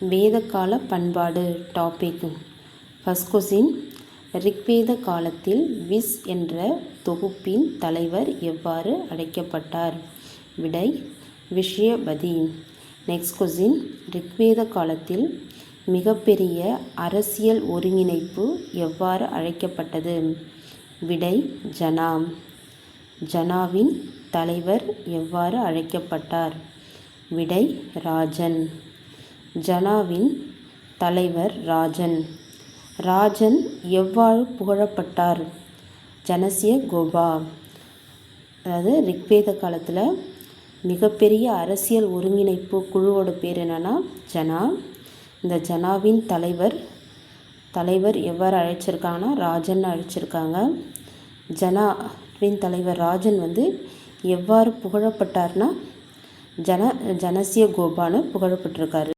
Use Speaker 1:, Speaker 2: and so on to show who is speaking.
Speaker 1: வேதகால பண்பாடு topic. First question, Rigveda காலத்தில் விஸ் என்ற தொகுப்பின் தலைவர் எவ்வாறு அழைக்கப்பட்டார்? விடை விஷயபதி. நெக்ஸ்ட் கொஸ்டின், ரிக்வேத காலத்தில் மிகப்பெரிய அரசியல் ஒருங்கிணைப்பு எவ்வாறு அழைக்கப்பட்டது? விடை ஜனா. ஜனாவின் தலைவர் எவ்வாறு அழைக்கப்பட்டார்? விடை ராஜன். ஜனாவின் தலைவர் ராஜன். ராஜன் எவ்வாறு புகழப்பட்டார்? ஜனசிய கோபா. அதாவது ரிக்வேத காலத்தில் மிகப்பெரிய அரசியல் ஒருங்கிணைப்பு குழுவோட பேர் என்னென்னா ஜனா. இந்த ஜனாவின் தலைவர் எவ்வாறு அழைச்சிருக்காங்கன்னா ராஜன் அழைச்சிருக்காங்க. ஜனாவின் தலைவர் ராஜன் எவ்வாறு புகழப்பட்டார்னா ஜனசிய கோபான்னு புகழப்பட்டிருக்காரு.